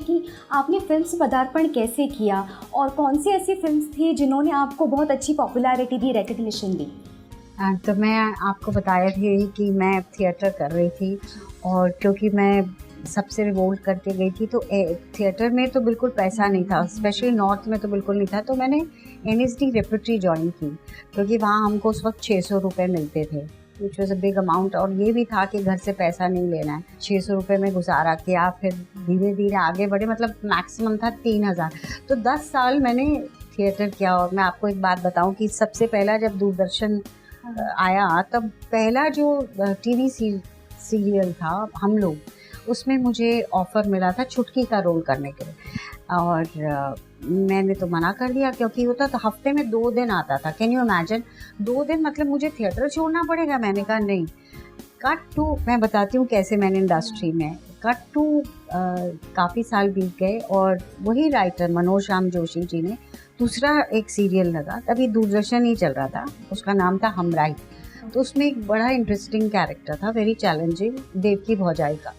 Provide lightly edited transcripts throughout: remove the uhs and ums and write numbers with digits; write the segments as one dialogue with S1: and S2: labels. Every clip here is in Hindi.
S1: कि आपने फिल्म से पदार्पण कैसे किया और कौन सी ऐसी फिल्म्स थी जिन्होंने आपको बहुत अच्छी पॉपुलैरिटी दी, रिकग्निशन दी?
S2: तो मैं आपको बताया थी कि मैं थिएटर कर रही थी, और क्योंकि मैं सबसे रिवोल्ट करके गई थी, तो थिएटर में तो बिल्कुल पैसा नहीं था, स्पेशली नॉर्थ में तो बिल्कुल नहीं था। तो मैंने NSD रेपर्टरी ज्वाइन की, क्योंकि वहाँ हमको उस वक्त 600 रुपये मिलते थे, which was a big amount. और ये भी था कि घर से पैसा नहीं लेना है, 600 रुपये में गुजारा किया। फिर धीरे धीरे आगे बढ़े, मतलब मैक्सिमम था 3000। तो 10 साल मैंने थिएटर किया। और मैं आपको एक बात बताऊं कि सबसे पहला जब दूरदर्शन आया, तब पहला जो TV सीरियल था हम लोग, उसमें मुझे ऑफ़र मिला था छुटकी का रोल करने के लिए। और मैंने तो मना कर दिया, क्योंकि होता तो हफ्ते में 2 दिन आता था। कैन यू इमेजिन, 2 दिन मतलब मुझे थिएटर छोड़ना पड़ेगा? मैंने कहा नहीं। कट टू, मैं बताती हूँ कैसे मैंने इंडस्ट्री में कट टू, काफ़ी साल बीत गए और वही राइटर मनोज श्याम जोशी जी ने दूसरा एक सीरियल लगा, तभी दूरदर्शन ही चल रहा था, उसका नाम था हमराही। तो उसमें एक बड़ा इंटरेस्टिंग कैरेक्टर था, वेरी चैलेंजिंग, देवकी भौजाई का।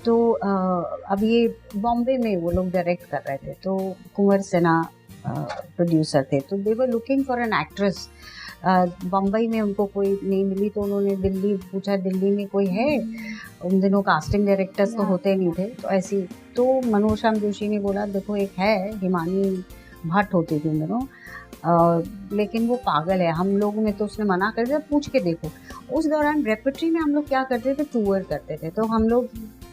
S2: तो अब ये बॉम्बे में वो लोग डायरेक्ट कर रहे थे, तो कुंवर सिन्हा प्रोड्यूसर थे। तो they were looking for an actress. Bombay में उनको कोई नहीं मिली, तो उन्होंने दिल्ली पूछा, दिल्ली में कोई है? उन दिनों कास्टिंग डायरेक्टर्स तो होते नहीं थे, तो ऐसी। तो मनोज श्याम जोशी ने बोला देखो एक है, हिमानी भट्ट होती थी उन दिनों, लेकिन वो पागल है, हम लोगों में तो उसने मना कर दिया, पूछ के देखो। उस दौरान रेपर्टरी में हम लोग क्या करते थे, टूर करते थे। तो हम लोग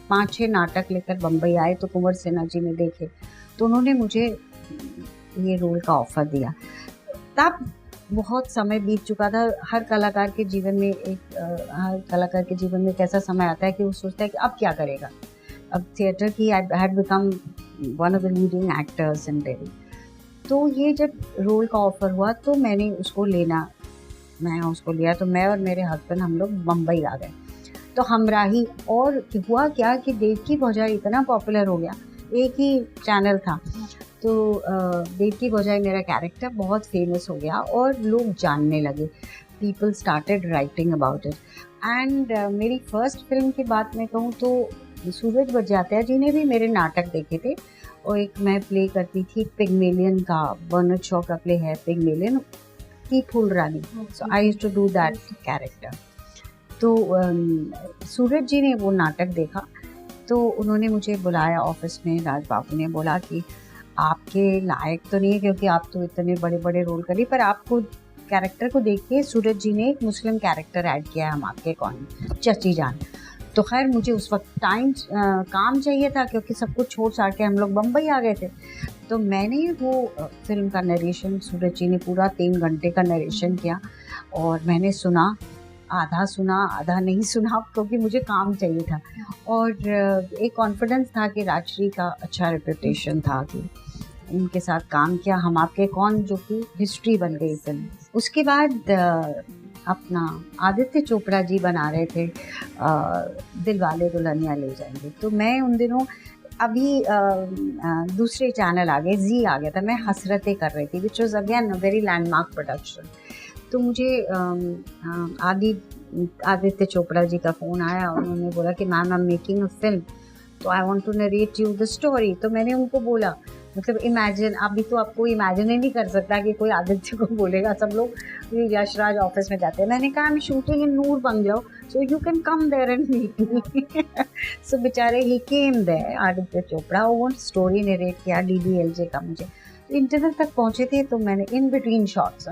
S2: 5-6 नाटक लेकर बम्बई आए, तो कुंवर सिन्हा जी ने देखे, तो उन्होंने मुझे ये रोल का ऑफ़र दिया। तब बहुत समय बीत चुका था। हर कलाकार के जीवन में हर कलाकार के जीवन में एक ऐसा समय आता है कि वो सोचता है कि अब क्या करेगा। अब थिएटर की had become one of the leading actors in Delhi. तो ये जब रोल का ऑफ़र हुआ, तो मैंने उसको लिया। तो मैं और मेरे हस्बैंड हम लोग बम्बई आ गए। तो हमराही, और हुआ क्या कि देवकी भौजाई इतना पॉपुलर हो गया, एक ही चैनल था, तो देवकी भौजाई मेरा कैरेक्टर बहुत फेमस हो गया और लोग जानने लगे। People started writing about it. And मेरी फर्स्ट फिल्म की बात मैं कहूँ तो सूरज बड़जात्या जी ने भी मेरे नाटक देखे थे, और एक मैं प्ले करती थी पिग्मेलियन का, बर्नार्ड शॉ का प्ले है पिग्मेलियन की Phool Rani. So I used to do that character. तो सूरज जी ने वो नाटक देखा, तो उन्होंने मुझे बुलाया ऑफिस में। राज बाबू ने बोला कि आपके लायक तो नहीं है, क्योंकि आप तो इतने बड़े बड़े रोल करी, पर आपको कैरेक्टर को देखिए, सूरज जी ने एक मुस्लिम कैरेक्टर ऐड किया है हम आपके अकॉर्डिंग, चची जान। तो खैर मुझे उस वक्त काम चाहिए था, क्योंकि सब कुछ छोड़ छाड़ के हम लोग बम्बई आ गए थे। तो मैंने वो फिल्म का नरेशन, सूरज जी ने पूरा 3 घंटे का नरेशन किया, और मैंने सुना, आधा नहीं सुना, क्योंकि मुझे काम चाहिए था। और एक कॉन्फिडेंस था कि राजश्री का अच्छा रेपुटेशन था कि उनके साथ काम किया, हम आपके कौन, जो कि हिस्ट्री बन गई फिल्म। उसके बाद अपना आदित्य चोपड़ा जी बना रहे थे दिलवाले दुल्हनिया ले जाएंगे। तो मैं उन दिनों अभी दूसरे चैनल आ गए, जी आ गया था, मैं हसरतें कर रही थी, which was again a very landmark production. तो मुझे आदित्य चोपड़ा जी का फ़ोन आया, और उन्होंने बोला कि ma'am I am making a film, तो I want to narrate you the story. तो मैंने उनको बोला, मतलब इमेजिन, अभी तो आपको इमेजिन ही नहीं कर सकता कि कोई आदित्य को बोलेगा, सब लोग यशराज ऑफिस में जाते हैं। मैंने कहा I am shooting in Noor bungalow, so you can come there and meet me. So बेचारे he came there, Aditya Chopra, वो स्टोरी नरेट किया DDLJ का। मुझे इंटरवल तक पहुंचे थे, तो मैंने इन बिटवीन शॉट्स,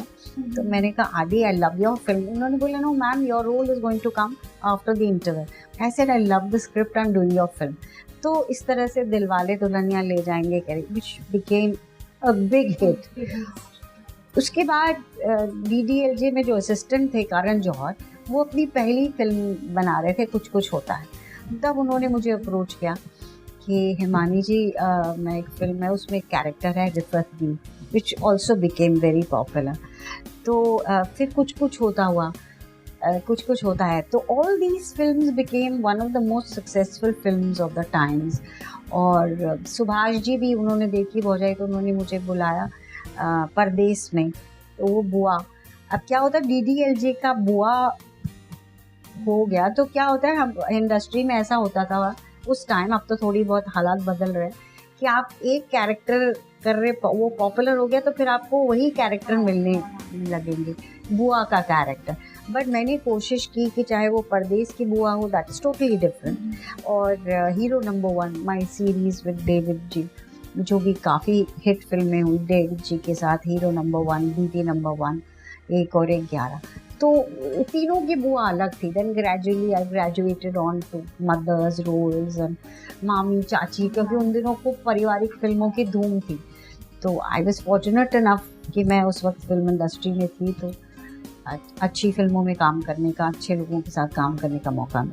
S2: तो मैंने कहा आदि आई लव योर फिल्म। उन्होंने बोला no ma'am, your role is going to come after the interval. I said I love the script, I am doing your film. तो इस तरह से Dilwale Dulhania Le Jayenge which became a big hit. उसके बाद DDLJ में जो असिस्टेंट थे करण जौहर, वो अपनी पहली फिल्म बना रहे थे, कुछ कुछ होता है। तब उन्होंने मुझे अप्रोच किया कि हिमानी जी, मैं एक फिल्म है, उसमें एक कैरेक्टर है Rifat di, which also became very popular. तो फिर कुछ कुछ होता है, तो all these films became one of the most successful films of the times. और सुभाष जी भी, उन्होंने देखी भौजाई, तो उन्होंने मुझे बुलाया परदेश में, तो वो बुआ, अब क्या होता है DDLJ का बुआ हो गया, तो क्या होता है, हम इंडस्ट्री में ऐसा होता था उस टाइम, अब तो थोड़ी बहुत हालात बदल रहे हैं कि आप एक कैरेक्टर कर रहे, वो पॉपुलर हो गया तो फिर आपको वही कैरेक्टर मिलने लगेंगे, बुआ का कैरेक्टर। बट मैंने कोशिश की कि चाहे वो परदेस की बुआ हो, दैट इज़ टोटली डिफरेंट, और hero number 1 my series with David ji, जो भी काफ़ी हिट फिल्में हुई डेविड जी के साथ, हीरो नंबर 1, बीटी नंबर 1, 1 और 1 11, तो तीनों की बुआ अलग थी। Then gradually I graduated on to mother's roles and मामी चाची, क्योंकि उन दिनों को पारिवारिक फिल्मों की धूम थी। तो आई वॉज फॉर्चुनेट इनफ कि मैं उस वक्त फिल्म इंडस्ट्री में थी, तो अच्छी फिल्मों में काम करने का, अच्छे लोगों के साथ काम करने का मौका मिला।